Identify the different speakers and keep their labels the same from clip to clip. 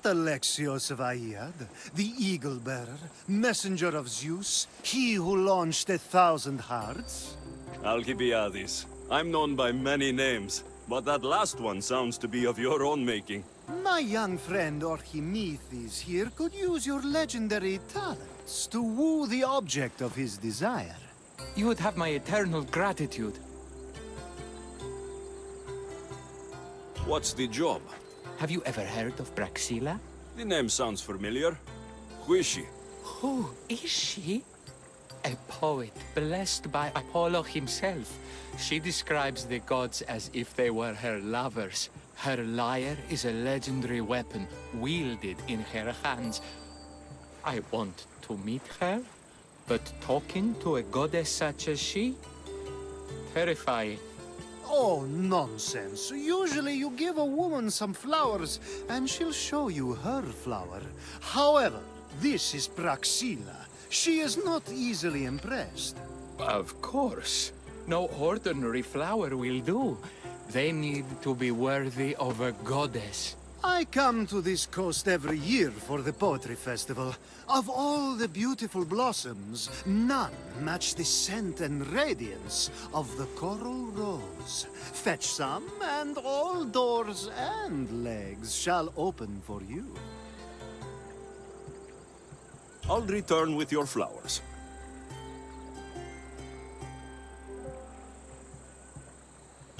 Speaker 1: Alexios of Aiad, the Eagle-Bearer, messenger of Zeus, he who launched 1,000 hearts?
Speaker 2: Alcibiades. I'm known by many names, but that last one sounds to be of your own making.
Speaker 1: My young friend Archimedes here could use your legendary talents to woo the object of his desire.
Speaker 3: You would have my eternal gratitude.
Speaker 2: What's the job?
Speaker 3: Have you ever heard of Praxilla?
Speaker 2: The name sounds familiar. Who is she?
Speaker 3: Who is she? A poet blessed by Apollo himself. She describes the gods as if they were her lovers. Her lyre is a legendary weapon wielded in her hands. I want to meet her, but talking to a goddess such as she? Terrifying.
Speaker 1: Oh, nonsense. Usually you give a woman some flowers, and she'll show you her flower. However, this is Praxilla. She is not easily impressed.
Speaker 3: Of course. No ordinary flower will do. They need to be worthy of a goddess.
Speaker 1: I come to this coast every year for the Poetry Festival. Of all the beautiful blossoms, none match the scent and radiance of the coral rose. Fetch some, and all doors and legs shall open for you.
Speaker 2: I'll return with your flowers.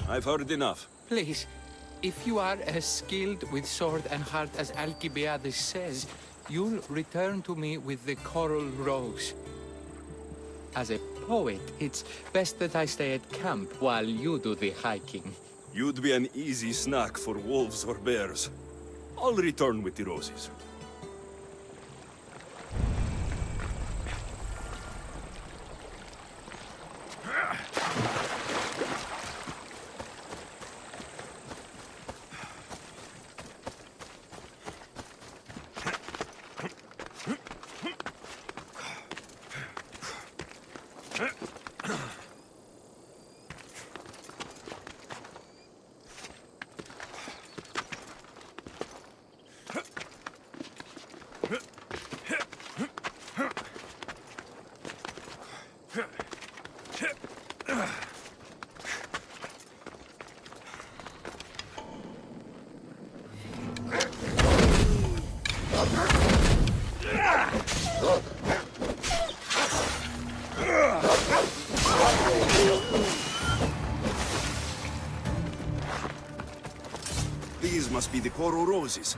Speaker 2: I've heard enough.
Speaker 3: Please, if you are as skilled with sword and heart as Alcibiades says, you'll return to me with the coral rose. As a poet, it's best that I stay at camp while you do the hiking.
Speaker 2: You'd be an easy snack for wolves or bears. I'll return with the roses. These must be the coral roses.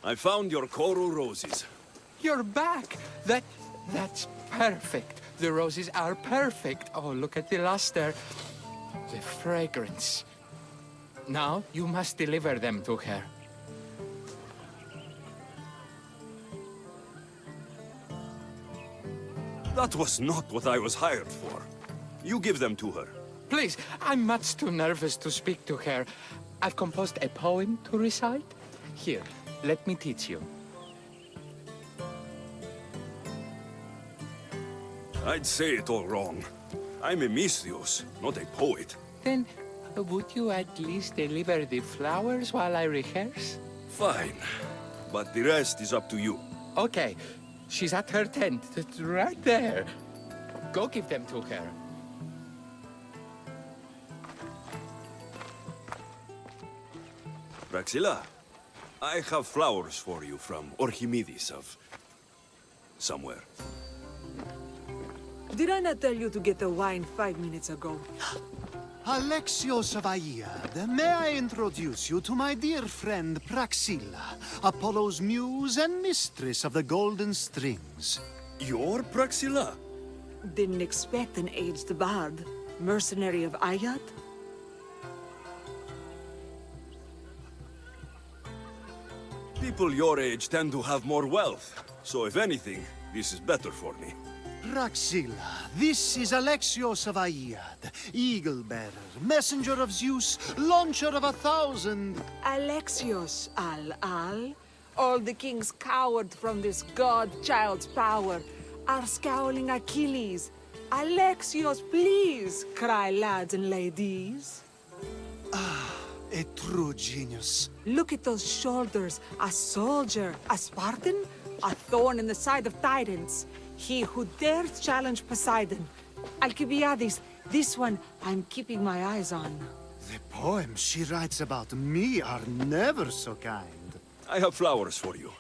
Speaker 2: I found your coral roses.
Speaker 3: You're back! That's perfect. The roses are perfect. Oh, look at the luster. The fragrance. Now, you must deliver them to her.
Speaker 2: That was not what I was hired for. You give them to her.
Speaker 3: Please, I'm much too nervous to speak to her. I've composed a poem to recite. Here, let me teach you.
Speaker 2: I'd say it all wrong. I'm a Misthios, not a poet.
Speaker 3: Then, would you at least deliver the flowers while I rehearse?
Speaker 2: Fine. But the rest is up to you.
Speaker 3: Okay. She's at her tent. It's right there. Go give them to her.
Speaker 2: Praxilla, I have flowers for you from Archimedes of... somewhere.
Speaker 4: Did I not tell you to get the wine 5 minutes ago?
Speaker 1: Alexios of Aiad, may I introduce you to my dear friend Praxilla, Apollo's muse and mistress of the golden strings.
Speaker 2: You're Praxilla?
Speaker 4: Didn't expect an aged bard. Mercenary of Aiad?
Speaker 2: People your age tend to have more wealth, so if anything, this is better for me.
Speaker 1: Praxilla, this is Alexios of Aiad, Eagle-bearer, messenger of Zeus, launcher of 1,000...
Speaker 4: Alexios, Al. All the kings cowered from this god-child's power. Are scowling Achilles. Alexios, please, cry lads and ladies.
Speaker 1: A true genius.
Speaker 4: Look at those shoulders. A soldier, a Spartan, a thorn in the side of titans. He who dares challenge Poseidon. Alcibiades, this one I'm keeping my eyes on.
Speaker 1: The poems she writes about me are never so kind.
Speaker 2: I have flowers for you.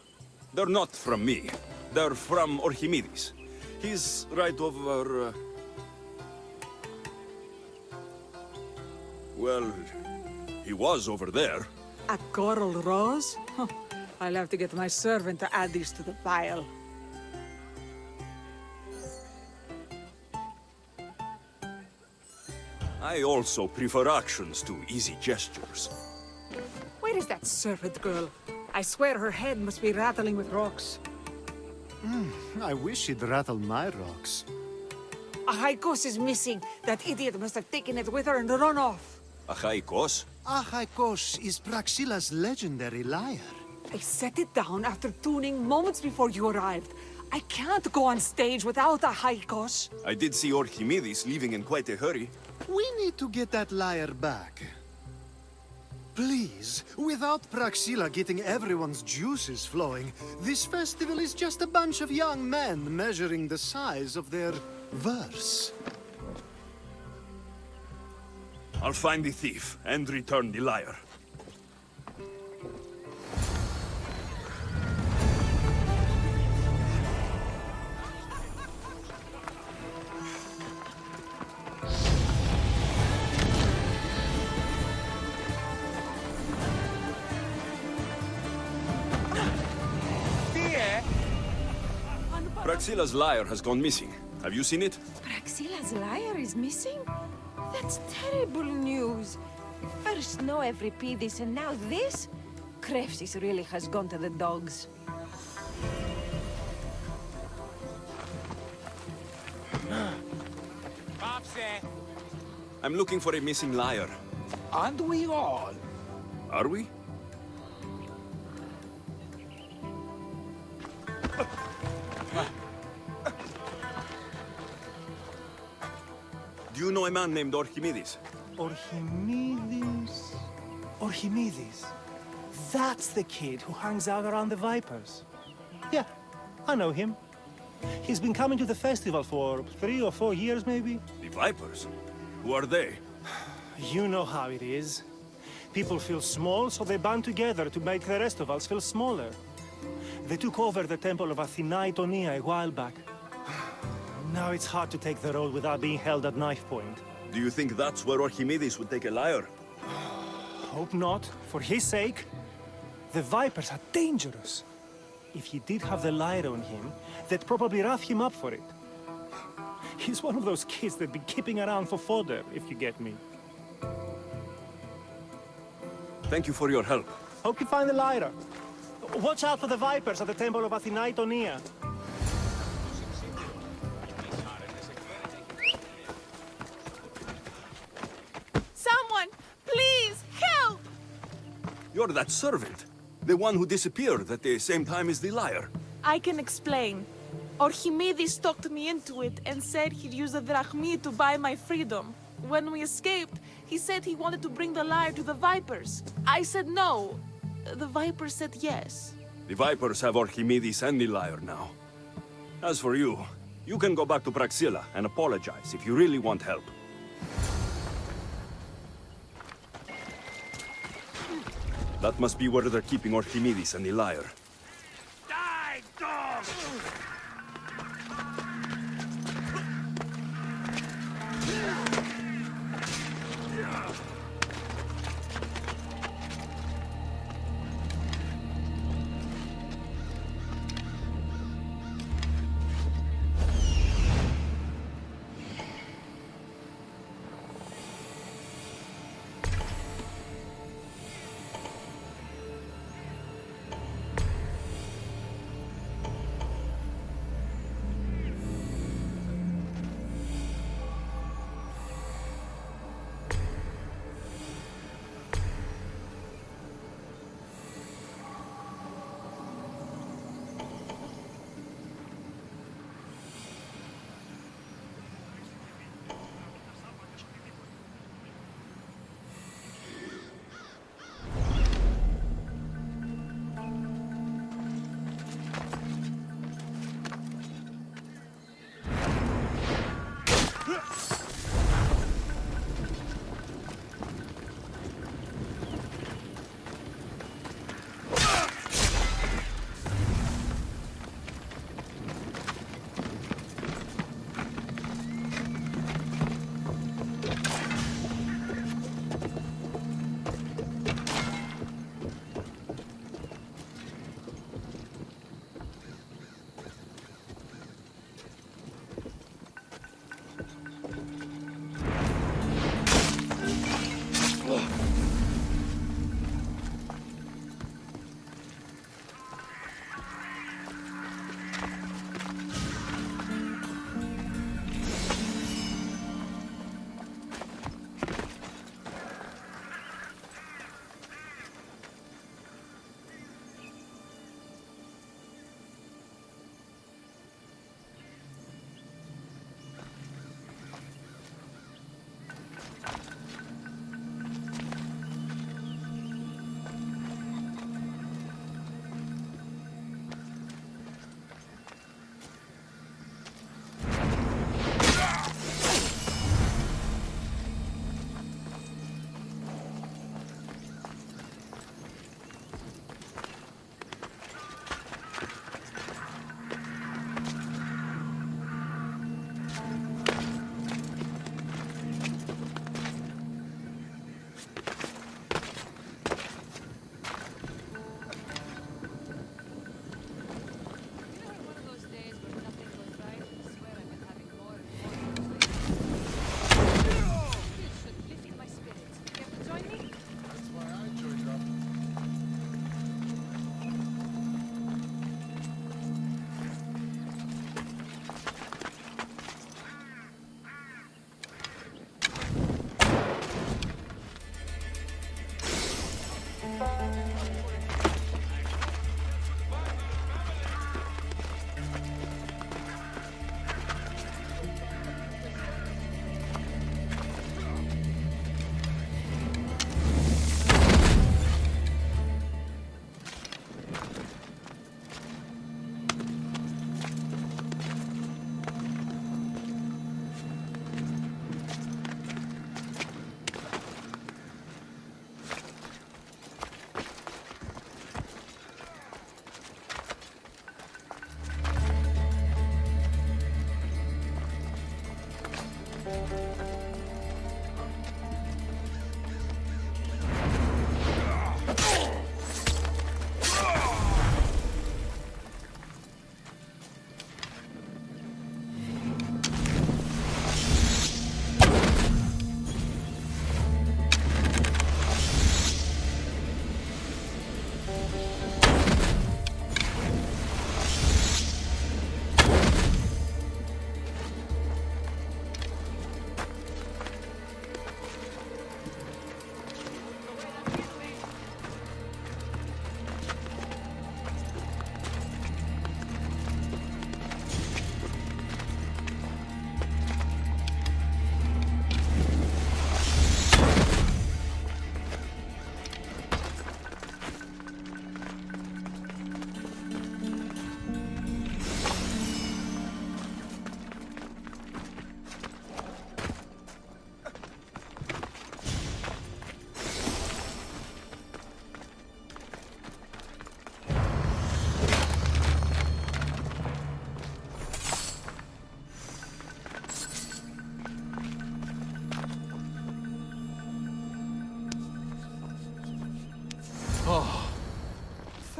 Speaker 2: They're not from me. They're from Archimedes. He's right over... Well, he was over there.
Speaker 4: A coral rose? Huh. I'll have to get my servant to add these to the pile.
Speaker 2: I also prefer actions to easy gestures.
Speaker 4: Where is that servant girl? I swear her head must be rattling with rocks.
Speaker 1: I wish she'd rattle my rocks.
Speaker 4: Achaikos is missing. That idiot must have taken it with her and run off.
Speaker 2: Achaikos?
Speaker 1: Achaikos is Praxilla's legendary lyre.
Speaker 4: I set it down after tuning moments before you arrived. I can't go on stage without Achaikos.
Speaker 2: I did see Archimedes leaving in quite a hurry.
Speaker 1: We need to get that lyre back. Please, without Praxilla getting everyone's juices flowing, this festival is just a bunch of young men measuring the size of their verse.
Speaker 2: I'll find the thief and return the lyre. Praxilla's lyre has gone missing. Have you seen it?
Speaker 5: Praxilla's lyre is missing? That's terrible news. First no Euripides and now this? Krefsis really has gone to the dogs.
Speaker 2: I'm looking for a missing lyre.
Speaker 6: Aren't we all?
Speaker 2: Are we? Do you know a man named Archimedes?
Speaker 6: Archimedes? Archimedes? That's the kid who hangs out around the Vipers. Yeah, I know him. He's been coming to the festival for 3 or 4 years, maybe.
Speaker 2: The Vipers? Who are they?
Speaker 6: You know how it is. People feel small, so they band together to make the rest of us feel smaller. They took over the temple of Athena Itonia a while back. Now it's hard to take the road without being held at knife point.
Speaker 2: Do you think that's where Archimedes would take a lyre?
Speaker 6: Hope not. For his sake. The Vipers are dangerous. If he did have the lyre on him, they'd probably rough him up for it. He's one of those kids that'd be keeping around for fodder, if you get me.
Speaker 2: Thank you for your help.
Speaker 6: Hope you find the lyre. Watch out for the Vipers at the temple of Athena Itonia.
Speaker 7: Someone, please, help!
Speaker 2: You're that servant. The one who disappeared at the same time as the lyre.
Speaker 7: I can explain. Archimedes talked me into it and said he'd use the drachmi to buy my freedom. When we escaped, he said he wanted to bring the lyre to the Vipers. I said no. The Vipers said yes.
Speaker 2: The Vipers have Archimedes and the lyre now. As for you, you can go back to Praxilla and apologize if you really want help. That must be where they're keeping Archimedes and the lyre.
Speaker 6: Die, dog!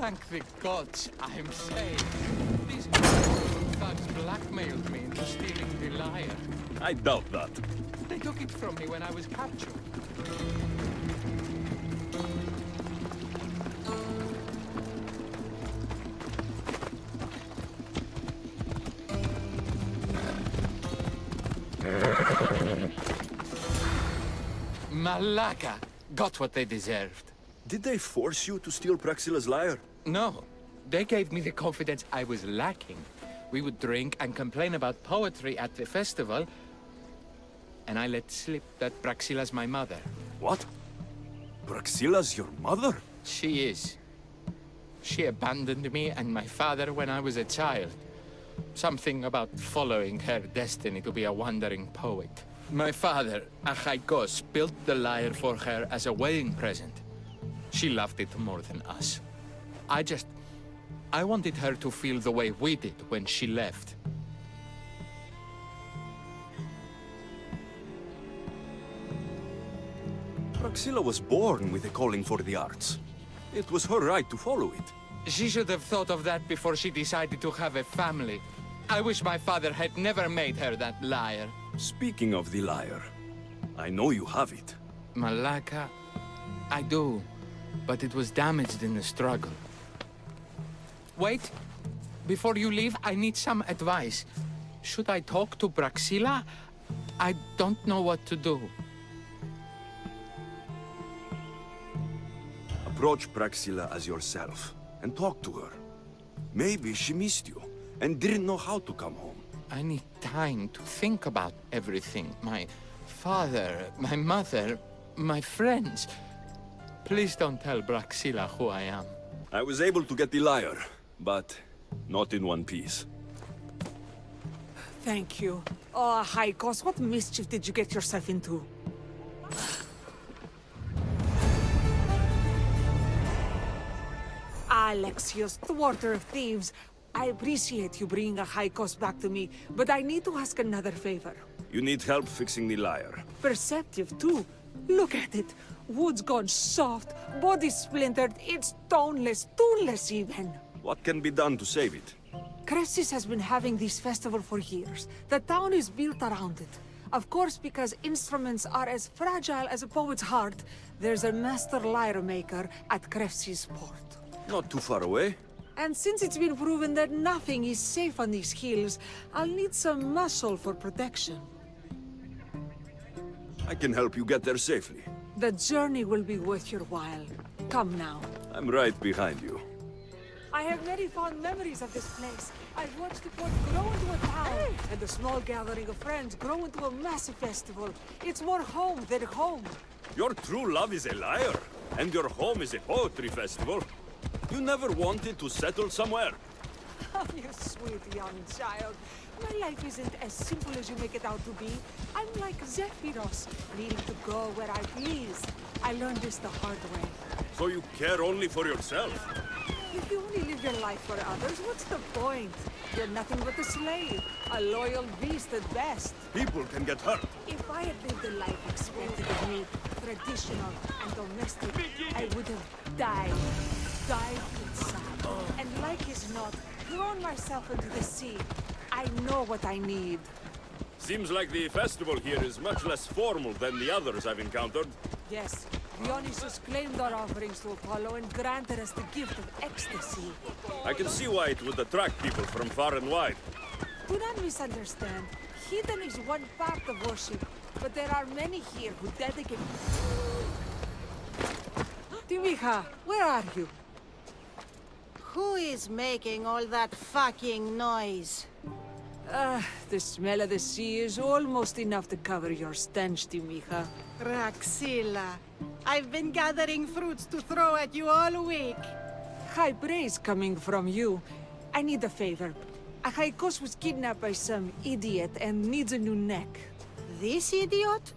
Speaker 3: Thank the gods I'm saved. These thugs blackmailed me into stealing the lyre.
Speaker 2: I doubt that.
Speaker 3: They took it from me when I was captured. Malaka got what they deserved.
Speaker 2: Did they force you to steal Praxilla's lyre?
Speaker 3: No, they gave me the confidence I was lacking. We would drink and complain about poetry at the festival, and I let slip that Praxilla's my mother.
Speaker 2: What? Praxilla's your mother?
Speaker 3: She is. She abandoned me and my father when I was a child. Something about following her destiny to be a wandering poet. My father, Achaikos, built the lyre for her as a wedding present. She loved it more than us. I wanted her to feel the way we did when she left.
Speaker 2: Praxilla was born with a calling for the arts. It was her right to follow it.
Speaker 3: She should have thought of that before she decided to have a family. I wish my father had never made her that lyre.
Speaker 2: Speaking of the lyre, I know you have it.
Speaker 3: Malaka, I do, but it was damaged in the struggle. Wait, before you leave, I need some advice. Should I talk to Praxilla? I don't know what to do.
Speaker 2: Approach Praxilla as yourself and talk to her. Maybe she missed you and didn't know how to come home.
Speaker 3: I need time to think about everything. My father, my mother, my friends. Please don't tell Praxilla who I am.
Speaker 2: I was able to get the lyre, but not in one piece.
Speaker 4: Thank you. Oh, Haikos, what mischief did you get yourself into? Alexios, thwarter of thieves. I appreciate you bringing a Haikos back to me, but I need to ask another favor.
Speaker 2: You need help fixing the lyre.
Speaker 4: Perceptive, too. Look at it. Wood's gone soft, body splintered, it's toneless, tuneless even.
Speaker 2: What can be done to save it?
Speaker 4: Cressis has been having this festival for years. The town is built around it. Of course, because instruments are as fragile as a poet's heart, there's a master lyre maker at Cressis port.
Speaker 2: Not too far away.
Speaker 4: And since it's been proven that nothing is safe on these hills, I'll need some muscle for protection.
Speaker 2: I can help you get there safely.
Speaker 4: The journey will be worth your while. Come now.
Speaker 2: I'm right behind you.
Speaker 4: I have very fond memories of this place. I've watched the port grow into a town, and a small gathering of friends grow into a massive festival. It's more home than home.
Speaker 2: Your true love is a lyre, and your home is a poetry festival. You never wanted to settle somewhere.
Speaker 4: Oh, you sweet young child. My life isn't as simple as you make it out to be. I'm like Zephyros, needing to go where I please. I learned this the hard way.
Speaker 2: So you care only for yourself?
Speaker 4: If you only live your life for others, what's the point? You're nothing but a slave, a loyal beast at best.
Speaker 2: People can get hurt.
Speaker 4: If I had lived the life expected of me, traditional and domestic, I would have died inside. And like as not, thrown myself into the sea. I know what I need.
Speaker 2: Seems like the festival here is much less formal than the others I've encountered.
Speaker 4: Yes, Dionysus claimed our offerings to Apollo and granted us the gift of ecstasy.
Speaker 2: I can see why it would attract people from far and wide.
Speaker 4: Do not misunderstand. Heathen is one part of worship, but there are many here who dedicate... Timiha, where are you?
Speaker 8: Who is making all that fucking noise?
Speaker 4: The smell of the sea is almost enough to cover your stench, Timiha.
Speaker 8: Praxilla, I've been gathering fruits to throw at you all week.
Speaker 4: High praise coming from you. I need a favor. Achaikos was kidnapped by some idiot and needs a new neck.
Speaker 8: This idiot?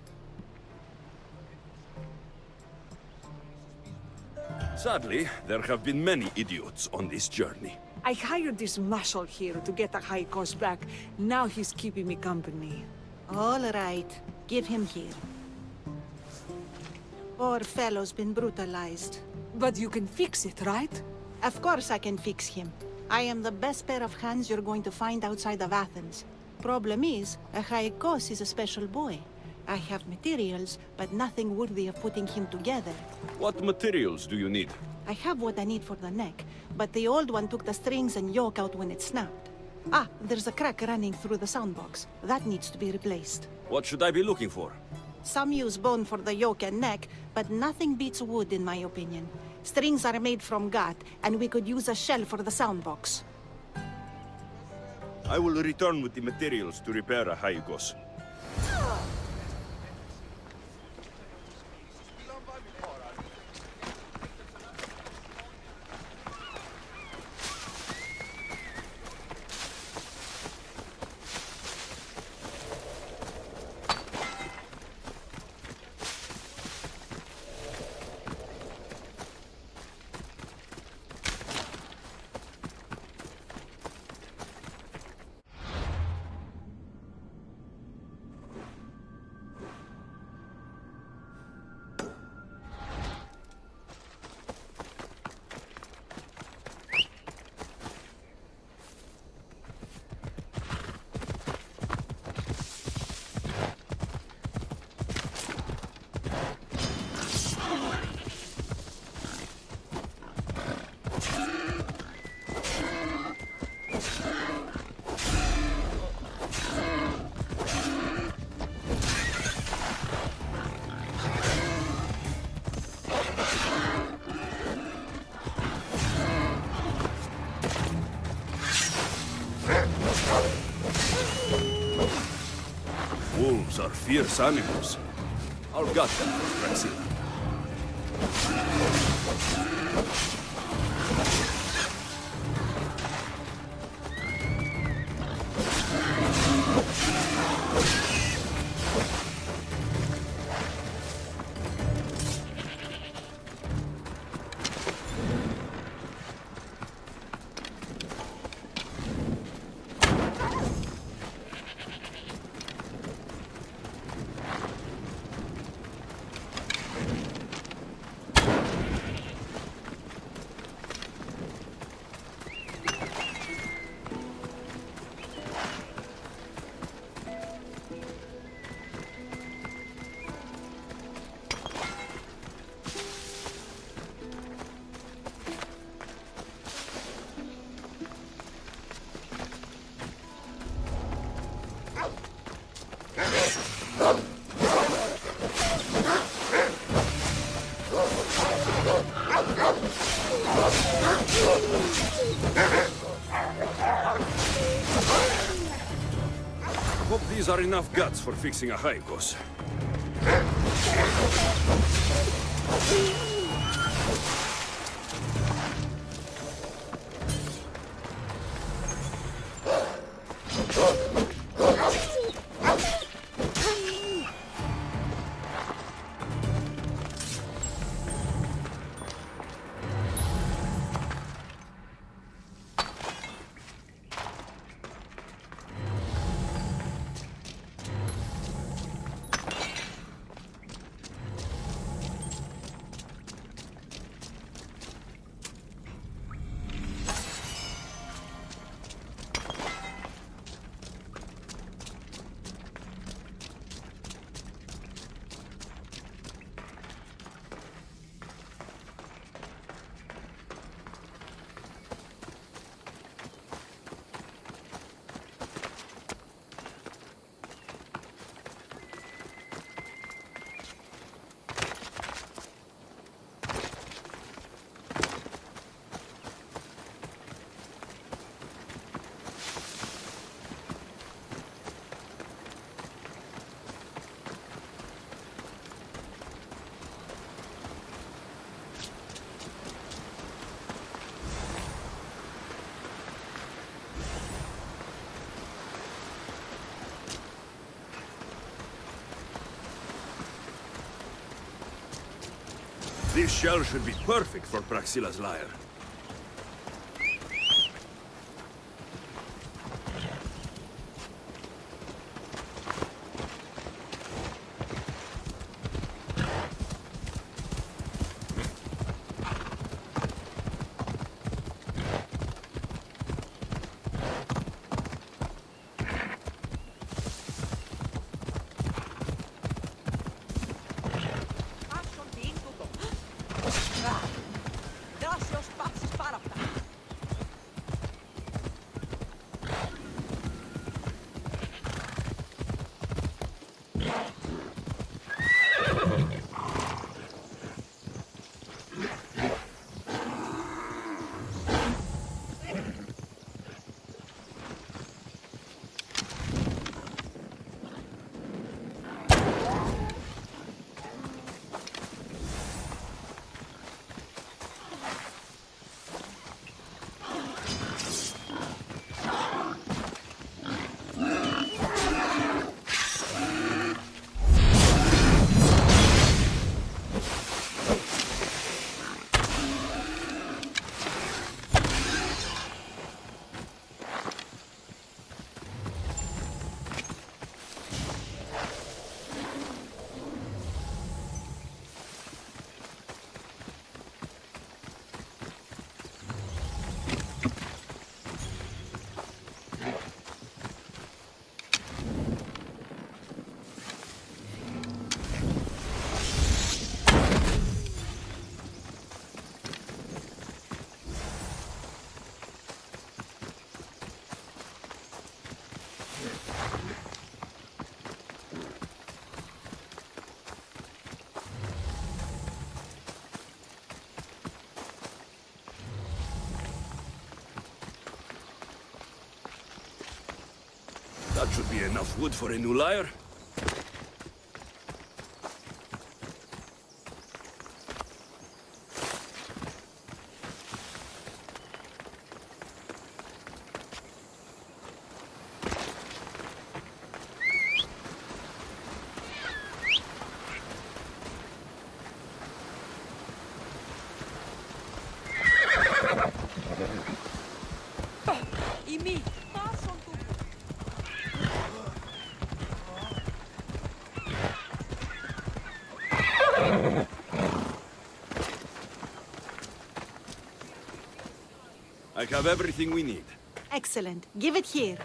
Speaker 2: Sadly, there have been many idiots on this journey.
Speaker 4: I hired this marshal here to get Achaikos back. Now he's keeping me company.
Speaker 8: All right, give him here. Poor fellow's been brutalized.
Speaker 4: But you can fix it, right?
Speaker 8: Of course I can fix him. I am the best pair of hands you're going to find outside of Athens. Problem is, Achaikos is a special boy. I have materials, but nothing worthy of putting him together.
Speaker 2: What materials do you need?
Speaker 8: I have what I need for the neck, but the old one took the strings and yoke out when it snapped. Ah, there's a crack running through the soundbox. That needs to be replaced.
Speaker 2: What should I be looking for?
Speaker 8: Some use bone for the yoke and neck, but nothing beats wood in my opinion. Strings are made from gut, and we could use a shell for the soundbox.
Speaker 2: I will return with the materials to repair Achaikos. Wolves are fierce animals. I'll gut them for Praxilla. Hope these are enough guts for fixing a Haikos. This shell should be perfect for Praxilla's lyre. That should be enough wood for a new lyre. I have everything we need.
Speaker 8: Excellent. Give it here.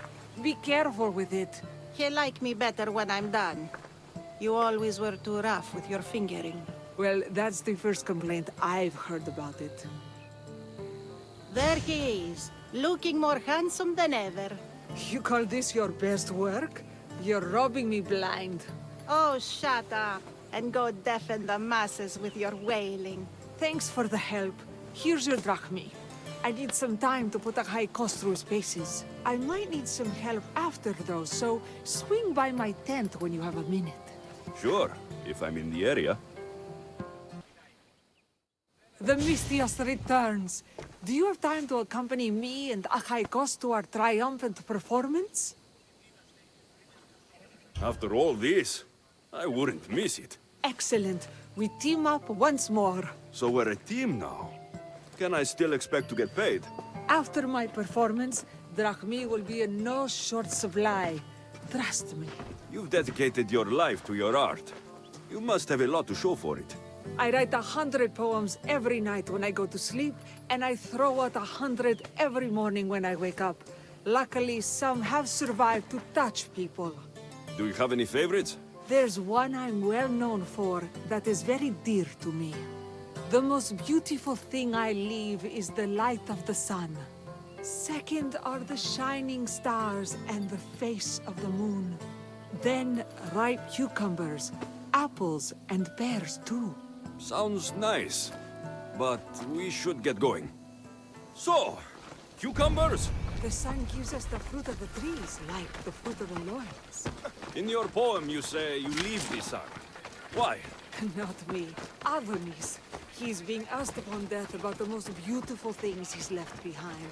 Speaker 4: Be careful with it.
Speaker 8: He'll like me better when I'm done. You always were too rough with your fingering.
Speaker 4: Well, that's the first complaint I've heard about it.
Speaker 8: There he is, looking more handsome than ever.
Speaker 4: You call this your best work? You're robbing me blind.
Speaker 8: Oh, shut up, and go deafen the masses with your wailing.
Speaker 4: Thanks for the help. Here's your drachmi. I need some time to put a high cost through spaces. I might need some help after though, so swing by my tent when you have a minute.
Speaker 2: Sure, if I'm in the area.
Speaker 4: The Mistios returns. Do you have time to accompany me and Achaikos to our triumphant performance?
Speaker 2: After all this, I wouldn't miss it.
Speaker 4: Excellent. We team up once more.
Speaker 2: So we're a team now. Can I still expect to get paid?
Speaker 4: After my performance, drachmi will be in no short supply. Trust me.
Speaker 2: You've dedicated your life to your art. You must have a lot to show for it.
Speaker 4: I write 100 poems every night when I go to sleep, and I throw out 100 every morning when I wake up. Luckily, some have survived to touch people.
Speaker 2: Do you have any favorites?
Speaker 4: There's one I'm well known for that is very dear to me. The most beautiful thing I leave is the light of the sun. Second are the shining stars and the face of the moon. Then ripe cucumbers, apples, and pears too.
Speaker 2: Sounds nice, but we should get going. So, cucumbers?
Speaker 4: The sun gives us the fruit of the trees, like the fruit of the loins.
Speaker 2: In your poem you say you leave the sun. Why?
Speaker 4: Not me. Adonis. He's being asked upon death about the most beautiful things he's left behind.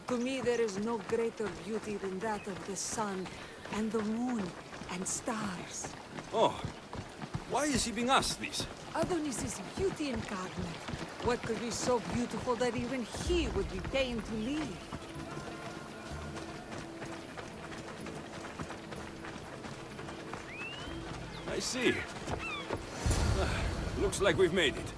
Speaker 4: To me, there is no greater beauty than that of the sun, and the moon, and stars.
Speaker 2: Oh, why is he being asked this?
Speaker 4: Adonis is beauty incarnate. What could be so beautiful that even he would be pained to leave?
Speaker 2: I see. Looks like we've made it.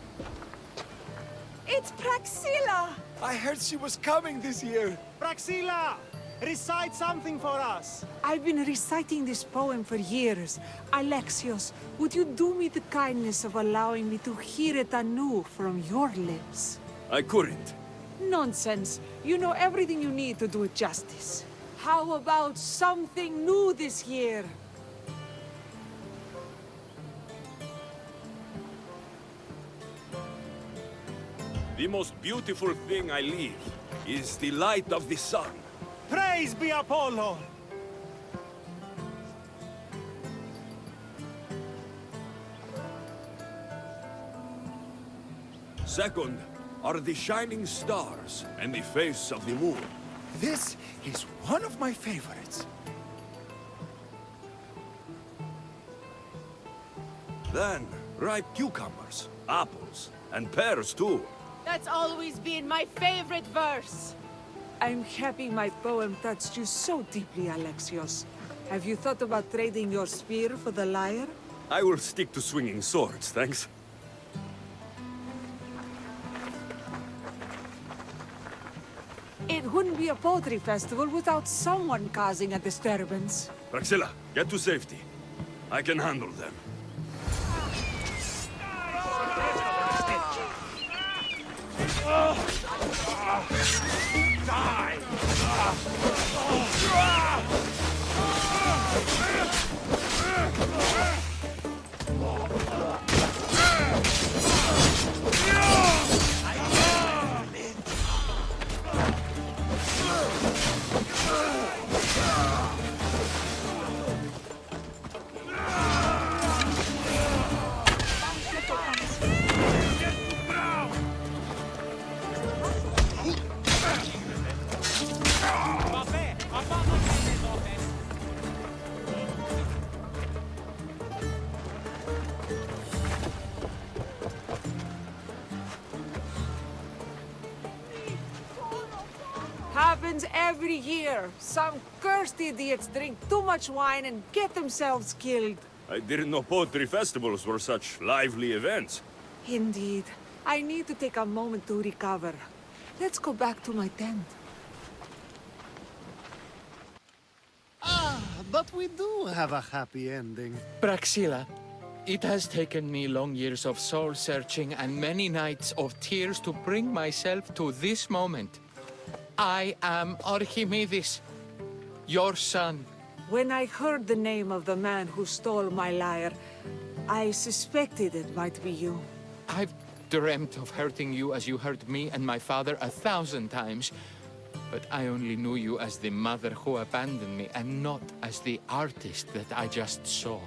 Speaker 5: It's Praxilla!
Speaker 9: I heard she was coming this year.
Speaker 6: Praxilla! Recite something for us.
Speaker 4: I've been reciting this poem for years. Alexios, would you do me the kindness of allowing me to hear it anew from your lips?
Speaker 2: I couldn't.
Speaker 4: Nonsense. You know everything you need to do it justice. How about something new this year?
Speaker 2: The most beautiful thing I leave is the light of the sun.
Speaker 6: Praise be Apollo!
Speaker 2: Second are the shining stars and the face of the moon.
Speaker 9: This is one of my favorites.
Speaker 2: Then, ripe cucumbers, apples, and pears too.
Speaker 5: That's always been my favorite verse.
Speaker 4: I'm happy my poem touched you so deeply, Alexios. Have you thought about trading your spear for the lyre?
Speaker 2: I will stick to swinging swords, thanks.
Speaker 4: It wouldn't be a poetry festival without someone causing a disturbance.
Speaker 2: Praxilla, get to safety. I can handle them.
Speaker 4: Happens every year. Some cursed idiots drink too much wine and get themselves killed.
Speaker 2: I didn't know poetry festivals were such lively events.
Speaker 4: Indeed. I need to take a moment to recover. Let's go back to my tent.
Speaker 1: but we do have a happy ending.
Speaker 3: Praxilla, it has taken me long years of soul-searching and many nights of tears to bring myself to this moment. I am Archimedes, your son.
Speaker 4: When I heard the name of the man who stole my lyre, I suspected it might be you.
Speaker 3: I've dreamt of hurting you as you hurt me and my father 1,000 times. But I only knew you as the mother who abandoned me and not as the artist that I just saw.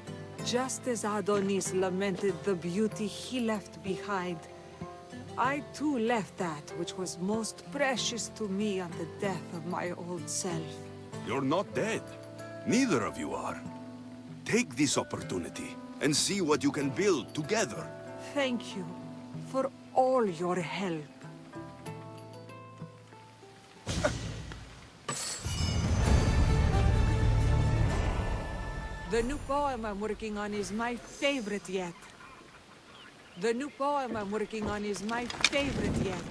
Speaker 4: Just as Adonis lamented the beauty he left behind, I too left that which was most precious to me on the death of my old self.
Speaker 2: You're not dead. Neither of you are. Take this opportunity and see what you can build together.
Speaker 4: Thank you for all your help. The new poem I'm working on is my favorite yet. The new poem I'm working on is my favorite yet.